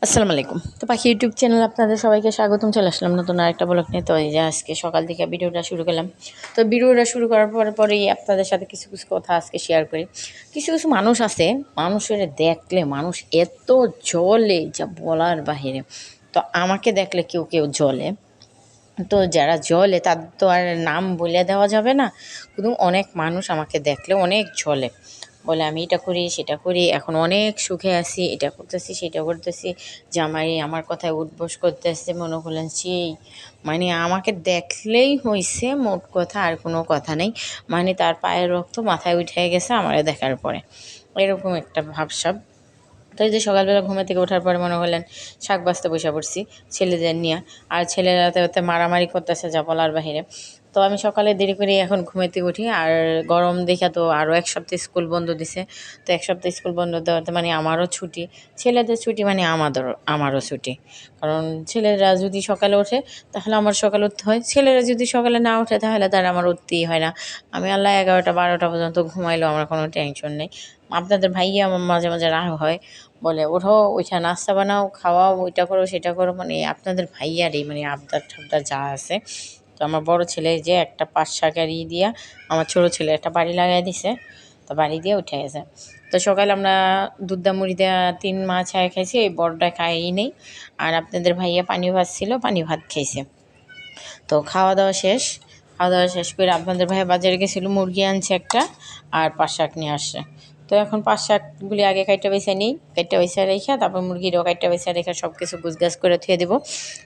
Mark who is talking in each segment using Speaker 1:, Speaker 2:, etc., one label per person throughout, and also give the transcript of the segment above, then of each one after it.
Speaker 1: আসসালামু আলাইকুম। তো পাখি ইউটিউব চ্যানেল আপনাদের সবাইকে স্বাগতম। চলে আসলাম নতুন আরেকটা ব্লগ নিয়ে। তো এই যে আজকে সকাল থেকে ভিডিওটা শুরু করলাম। তো ভিডিওটা শুরু করার পরেই আপনাদের সাথে কিছু কথা আজকে শেয়ার করি। কিছু মানুষ আছে, মানুষের দেখলে মানুষ এত জ্বলে যা বলার বাহিরে। তো আমাকে দেখলে কেউ জ্বলে। তো যারা জ্বলে তাদের তো আর নাম বলে দেওয়া যাবে না, কিন্তু অনেক মানুষ আমাকে দেখলে অনেক জ্বলে, বলে আমি এটা করি সেটা করি, এখন অনেক সুখে আছি, এটা করতেছি সেটা করতেছি, জামাই আমার কথায় উঠবোস করতেছে, মনে করলেন সেই মানে আমাকে দেখলেই হইছে মোট কথা, আর কোনো কথা নেই। মানে তার পায়ের রক্ত মাথায় উঠে গেছে আমার দেখার পরে, এরকম একটা ভাবসাব। তো এই যে সকালবেলা ঘুমে থেকে ওঠার পরে মনে করলেন শাক বাজতে বসে পড়ছি ছেলেদের নিয়ে, আর ছেলেরা তো মারামারি করতেছে যা বলার বাহিরে। তো আমি সকালে দেরি করে এখন ঘুমেতে উঠি, আর গরম দেখে তো আরও এক সপ্তাহ স্কুল বন্ধ দিছে। তো এক সপ্তাহ স্কুল বন্ধ দেওয়াতে মানে আমারও ছুটি, ছেলেদের ছুটি মানে আমারও ছুটি। কারণ ছেলেরা যদি সকালে ওঠে তাহলে আমার সকালে উঠতে হয়, ছেলেরা যদি সকালে না ওঠে তাহলে তার আমার উঠতেই হয় না। আমি আল্লাহ 11টা 12টা পর্যন্ত ঘুমাইলেও আমার কোনো টেনশন নেই। আপনাদের ভাইয়া আমার মাঝে মাঝে রাগ হয়, বলে ওঠো ওইটা নাস্তা বানাও খাওয়াও ওইটা করো সেটা করো, মানে আপনাদের ভাইয়ারই মানে আবদার ঠাবদার যা আছে। তো আমার বড় ছেলে যে একটা 5 টাকার দিয়া আমার ছোটো ছেলে একটা বাড়ি লাগাই দিছে, তো বাড়ি দিয়ে উঠে গেছে। তো সকালে আমরা দুধ দা মুড়ি দেওয়া 3 মা ছায়া খাইছি, এই বড়টা খাইই নেই। আর আপনাদের ভাইয়া পানি ভাত ছিল, পানি ভাত খাইছে। তো খাওয়া দাওয়া শেষ করে আপনাদের ভাইয়া বাজারে গেছিলো, মুরগি আনছে একটা আর 5 শাক নিয়ে আসছে। তো এখন 5 শাকগুলি আগে কাইটটা বেছে নিই, কাইটটা বেছে রেখে তারপর মুরগিরও কাইটটা বেছে রেখে সব কিছু গুছগাছ করে থুয়ে দেবো।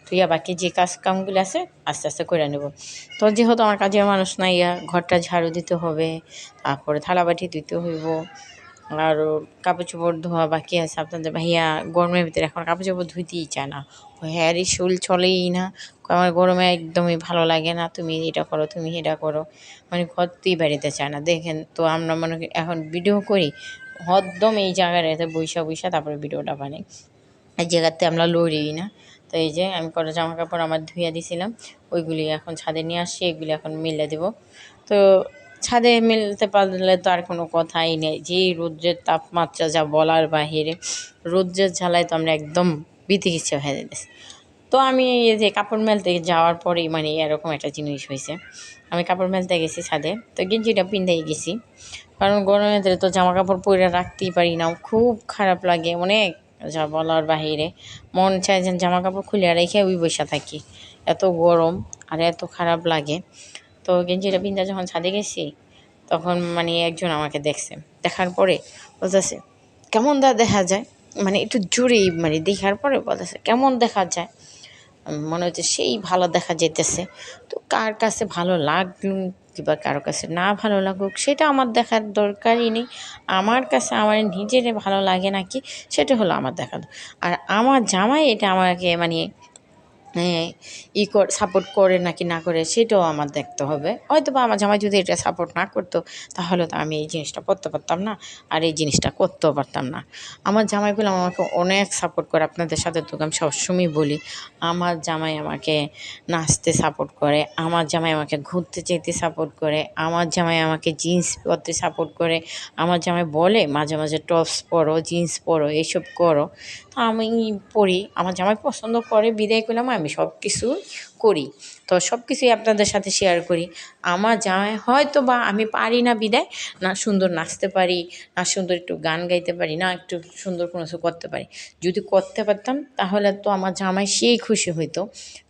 Speaker 1: থুইয়া বাকি যে কামগুলি আছে আস্তে আস্তে করে নেব। তো যেহেতু আমার কাজের মানুষ নাই, ঘরটা ঝাড়ু দিতে হবে, তারপরে থালাবাটি ধুইতে হইব, আরও কাপড় চোপড় ধোয়া বাকি আছে। আপনাদের ভাইয়া গরমের ভিতরে এখন কাপড় চোপড় ধুইতেই চায় না, হ্যারই শুল চলেই না, আমার গরমে একদমই ভালো লাগে না, তুমি এটা করো তুমি এটা করো, মানে ঘরতেই বেড়াতে চায় না। দেখেন তো আমরা মনে করি এখন ভিডিও করি, হরদম এই জায়গায় রেখে বৈশা তারপরে ভিডিওটা বানাই, এই জায়গাতে আমরা লড়িই না। তো এই যে আমি কটা জামা কাপড় আমার ধুইয়া দিয়েছিলাম, ওইগুলি এখন ছাদে নিয়ে আসছি, এগুলি এখন মেলে দেবো। তো ছাদে মেলতে পারলে তো আর কোনো কথাই নেই, যেই রৌদ্রের তাপমাত্রা যা বলার বাহিরে, রৌদ্রের ঝালায় তো আমরা একদম বিতিকিচ্ছা হয়ে যেতেছি। তো আমি এই যে কাপড় মেলতে যাওয়ার পরেই মানে এরকম একটা জিনিস হয়েছে, আমি কাপড় মেলতে গেছি ছাদে, তো গেঞ্জিটা পিন্ধাই গেছি, কারণ গরমের তো জামা কাপড় পরে রাখতেই পারি না, খুব খারাপ লাগে অনেক, যা বলার বাহিরে। মন চায় যে জামা কাপড় খুলে রেখে ওই বসে থাকি, এত গরম আর এত খারাপ লাগে। তো গেঞ্জিটা পিন্ধা যখন ছাদে গেছি তখন মানে একজন আমাকে দেখছে, দেখার পরে বলতেছে কেমন দেখা যায়, মানে একটু জোরেই মানে দেখার পরে বলতেছে কেমন দেখা যায়, মনে হচ্ছে সেই ভালো দেখা যেতেছে। তো কার কাছে ভালো লাগুক কিংবা কারো কাছে না ভালো লাগুক সেটা আমার দেখার দরকারই নেই, আমার কাছে আমার নিজের ভালো লাগে নাকি সেটা হলো আমার দেখা। আর আমার জামাই এটা আমাকে মানে হ্যাঁ সাপোর্ট করে নাকি না করে সেটাও আমার দেখতে হবে। হয়তো বা আমার জামাই যদি এটা সাপোর্ট না করতো তাহলে তো আমি এই জিনিসটা করতে পারতাম না, আর এই জিনিসটা করতেও পারতাম না। আমার জামাইগুলো আমাকে অনেক সাপোর্ট করে, আপনাদের সাথে তো আমি সবসময় বলি, আমার জামাই আমাকে নাচতে সাপোর্ট করে, আমার জামাই আমাকে ঘুরতে যেতে সাপোর্ট করে, আমার জামাই আমাকে জিন্স পরতে সাপোর্ট করে, আমার জামাই বলে মাঝে মাঝে টপস পরো জিন্স পরো এইসব করো। তো আমি পড়ি, আমার জামাই পছন্দ করে বিদায় করলাম, আমি সব কিছু করি। তো সব কিছুই আপনাদের সাথে শেয়ার করি। আমার জামাই হয়তো বা আমি পারি না বিদায়, না সুন্দর নাচতে পারি, না সুন্দর একটু গান গাইতে পারি, না একটু সুন্দর কোনো কিছু করতে পারি, যদি করতে পারতাম তাহলে তো আমার জামাই সেই খুশি হইতো।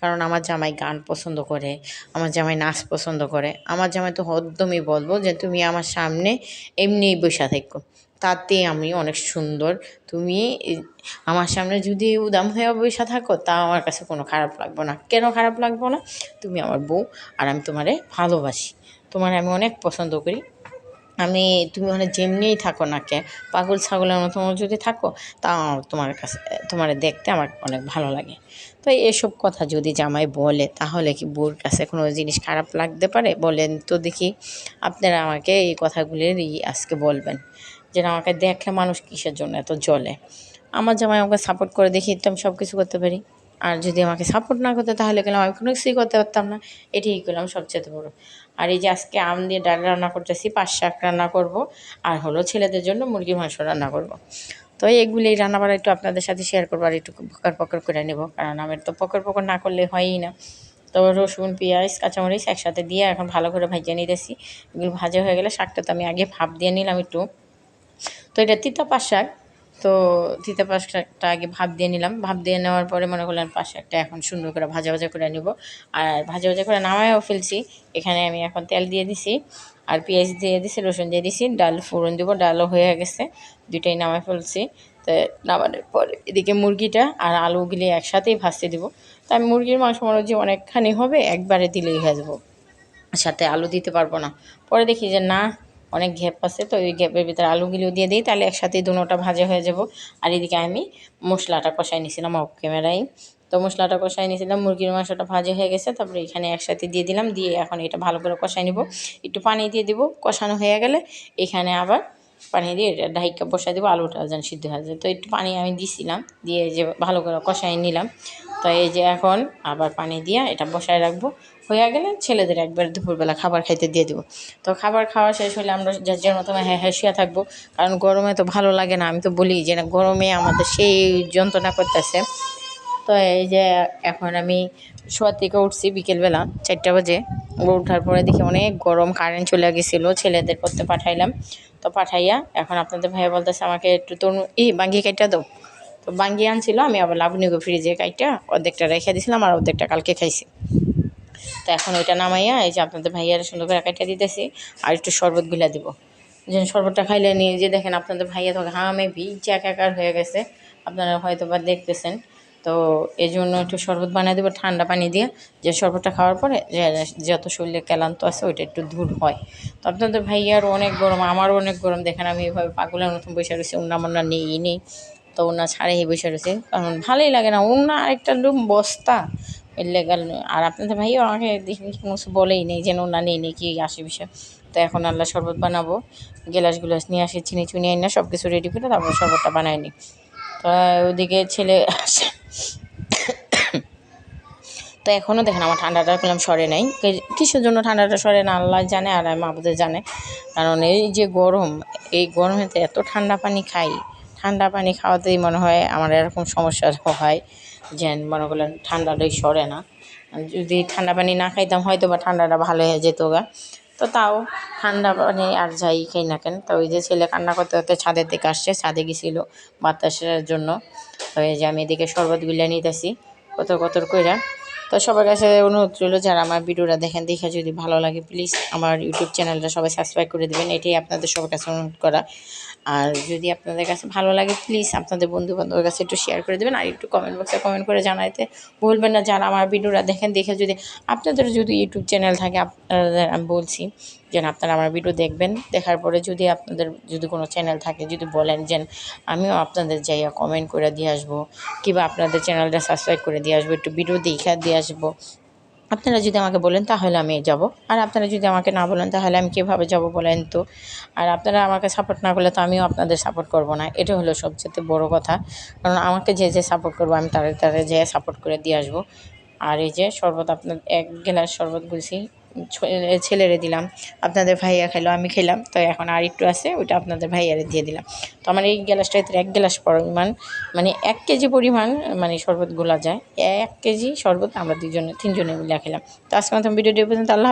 Speaker 1: কারণ আমার জামাই গান পছন্দ করে, আমার জামাই নাচ পছন্দ করে, আমার জামাই তো হদ্দমই বলবো যে তুমি আমার সামনে এমনিই বসে থাকো, তাতে আমি অনেক সুন্দর, তুমি আমার সামনে যদি উদাম হয়ে বসে থাকো তাও আমার কাছে কোনো খারাপ লাগবে না। কেন খারাপ লাগবে না? তুমি আমার বউ, আর আমি তোমারে ভালোবাসি, তোমার আমি অনেক পছন্দ করি। আমি তুমি ওখানে যেমনিই থাকো না কে, পাগল ছাগলের মতো যদি থাকো তাও তোমার কাছে তোমার দেখতে আমার অনেক ভালো লাগে। তো এসব কথা যদি জামাই বলে তাহলে কি বউর কাছে কোনো জিনিস খারাপ লাগতে পারে বলেন তো দেখি। আপনারা আমাকে এই কথাগুলিরই আজকে বলবেন, যে আমাকে দেখে মানুষ কিসের জন্য এত জ্বলে। আমার জামাই আমাকে সাপোর্ট করে দেখি তো আমি সব কিছু করতে পারি, আর যদি আমাকে সাপোর্ট না করতে তাহলে গেলাম আমি কোনো কিছুই করতে পারতাম না, এটাই করলাম সবচেয়ে বড়। আর এই যে আজকে আম দিয়ে ডাল রান্না করতেছি, 5 শাক রান্না করব, আর হলো ছেলেদের জন্য মুরগির মাংস রান্না করব। তো এগুলি রান্না বাড়া একটু আপনাদের সাথে শেয়ার করবো আর একটু পকর করে নেব, কারণ আমার তো পকর না করলে হয়ই না। তো রসুন পেঁয়াজ কাঁচামরিচ একসাথে দিয়ে এখন ভালো করে ভাজিয়ে নিতেছি। এগুলো ভাজা হয়ে গেলে শাকটা তো আমি আগে ভাপ দিয়ে নিলাম একটু। তো এটা তিতা পাট শাক, তো তিতা পাট শাকটা আগে ভাপ দিয়ে নিলাম। ভাপ দিয়ে নেওয়ার পরে মনে করলেন পাট শাকটা এখন সুন্দর করে ভাজা করে নেব। আর ভাজা করে নামায়ও ফেলছি। এখানে আমি এখন তেল দিয়ে দিছি আর পেঁয়াজ দিয়ে দিছি, রসুন দিয়ে দিছি, ডাল ফোড়ন দেবো, ডালও হয়ে গেছে, দুইটাই নামায় ফেলছি। তো নামানোর পরে এদিকে মুরগিটা আর আলুগুলি একসাথেই ভাজতে দেবো। তো আমি মুরগির মাংস মনে হচ্ছে অনেকখানি হবে, একবারে দিলেই হয়ে যাবো, সাথে আলু দিতে পারবো না। পরে দেখি যে না, অনেক গ্যাপ আছে, তো ওই গ্যাপের ভিতরে আলুগুলিও দিয়ে দিই, তাহলে একসাথেই দুটোটা ভাজা হয়ে যাব। আর এদিকে আমি মশলাটা কষাই নিয়েছিলাম অফ ক্যামেরায়। তো মশলাটা কষাই নিয়েছিলাম, মুরগির মাংসটা ভাজা হয়ে গেছে, তারপরে এখানে একসাথে দিয়ে দিলাম, দিয়ে এখন এটা ভালো করে কষাই নিব। একটু পানি দিয়ে দিব, কষানো হয়ে গেলে এখানে আবার পানি দিয়ে এটা ঢাইকা বসাই দেবো, আলুটা যেন সিদ্ধ হয়ে যায়। তো একটু পানি আমি দিছিলাম, দিয়ে যে ভালো করে কষাই নিলাম। তো এই যে এখন আবার পানি দিয়ে এটা বসায় রাখবো, হয়ে গেলে ছেলেদের একবার দুপুরবেলা খাবার খাইতে দিয়ে দেবো। তো খাবার খাওয়া শেষ হলে আমরা যার মতো শুয়ে থাকবো, কারণ গরমে তো ভালো লাগে না। আমি তো বলি যে না, গরমে আমাদের সেই যন্ত্রণা করতেছে। তো এই যে এখন আমি শোয়ার থেকে উঠছি বিকেলবেলা 4টা বাজে। ওঠার পরে দেখি অনেক গরম, কারেন্ট চলে গেছিলো, ছেলেদের করতে পাঠাইলাম। তো পাঠাইয়া এখন আপনাদের ভাইয়া বলতেছে আমাকে একটু তরমুজ বাঙ্গি কাইটা দাও। তো বাঙ্গি আনছিল, আমি আবার লাবণীকে ফ্রিজে কাইটা অর্ধেকটা রেখে দিয়েছিলাম আর অর্ধেকটা কালকে খাইছি। তো এখন ওইটা নামাইয়া এই যে আপনাদের ভাইয়ারা সুন্দর করে কাটিয়ে দিতেছি, আর একটু শরবত গুলা দিব। যেন শরবতটা খাইলে নিয়ে যে দেখেন আপনাদের ভাইয়া তো ঘামে ভিজে একাকার হয়ে গেছে, আপনারা হয়তো বা দেখতেছেন। তো এই জন্য একটু শরবত বানিয়ে দেবো ঠান্ডা পানি দিয়ে, যে শরবতটা খাওয়ার পরে যে যত শরীরে ক্লান্ত আছে ওইটা একটু দূর হয়। তো আপনাদের ভাইয়ারও অনেক গরম, আমারও অনেক গরম, দেখেন আমি এভাবে পাগলের মতন বসে রয়েছি, উন্না মন্না নেই। তো ওনা ছাড়েই বসে রয়েছে, কারণ ভালোই লাগে না উন্না আরেকটা রুম বস্তা ইলেগাল। আর আপনাদের ভাইও আমাকে দেখি কোনো কিছু বলেই নেই, যেন ওনা নেই কি আসে বিষয়। তো এখন আল্লাহ শরবত বানাবো, গ্লাস নিয়ে আসি, চিনি চুনি আনি না, সব কিছু রেডি করে তারপর শরবতটা বানাই নি। তো ওদিকে ছেলে আসে। তো এখনও দেখেন আমার ঠান্ডাটা পেলাম সরে নাই, কিসের জন্য ঠান্ডাটা সরে না আল্লাহ জানে আর মাহবুদের জানে। কারণ এই যে গরম, এই গরমেতে এত ঠান্ডা পানি খাই, ঠান্ডা পানি খাওয়াতেই মনে হয় আমার এরকম সমস্যা হয়, যে মনে করলেন ঠান্ডাটাই সরে না। যদি ঠান্ডা পানি না খাইতাম হয়তো বা ঠান্ডাটা ভালো হয়ে যেত গা। তো তাও ঠান্ডা পানি আর যাই খাই না কেন। তো ওই যে ছেলে কান্না করতে করতে ছাদের দিকে আসছে, ছাদে গেছিলো বাতাসের জন্য। তো এই যে আমি এদিকে শরবত গুলিয়ে নিতেছি কত কইরা। তো সবার কাছে অনুরোধ রইল, যারা আমার ভিডিওটা দেখেন, দেখে যদি ভালো লাগে প্লিজ আমার ইউটিউব চ্যানেলটা সবাই সাবস্ক্রাইব করে দেবেন, এটাই আপনাদের সবার কাছে অনুরোধ করা। আর যদি আপনাদের কাছে ভালো লাগে প্লিজ আপনাদের বন্ধুবান্ধবের কাছে একটু শেয়ার করে দেবেন, আর একটু কমেন্ট বক্সে কমেন্ট করে জানাইতে ভুলবেন না। যারা আমার ভিডিওটা দেখেন, দেখে যদি আপনাদের যদি ইউটিউব চ্যানেল থাকে, আপনাদের আমি বলছি যেন আপনারা আমার ভিডিও দেখবেন, দেখার পরে যদি আপনাদের যদি কোনো চ্যানেল থাকে যদি বলেন যেন আমিও আপনাদের যাইয়া কমেন্ট করে দিয়ে আসবো, কিংবা আপনাদের চ্যানেলটা সাবস্ক্রাইব করে দিয়ে আসবো, একটু ভিডিও দেখা দিয়ে আসবো। আপনারা যদি আমাকে বলেন তাহলে আমি যাব, আর আপনারা যদি আমাকে না বলেন তাহলে আমি কীভাবে যাব বলেন তো। আর আপনারা আমাকে সাপোর্ট না করলে তো আমিও আপনাদের সাপোর্ট করব না, এটা হলো সবচেয়ে বড় কথা। কারণ আমাকে যে সাপোর্ট করবো আমি তারে যে সাপোর্ট করে দিয়ে আসবো। আর এই যে শরবত, আপনার 1 গ্লাস শরবত বলছি ছেলেরে দিলাম, আপনাদের ভাইয়া খাইলো, আমি খেলাম। তো এখন আর একটু আছে, ওইটা আপনাদের ভাইয়ারে দিয়ে দিলাম। তো আমার এই গ্লাসটায় 1 গ্লাস পরিমাণ, মানে 1 কেজি পরিমাণ মানে শরবত গোলা যায়। 1 কেজি শরবত আমরা 3জনে মিলে খেলাম। তো আজকে মতো ভিডিওটি পর্যন্ত, আল্লাহ।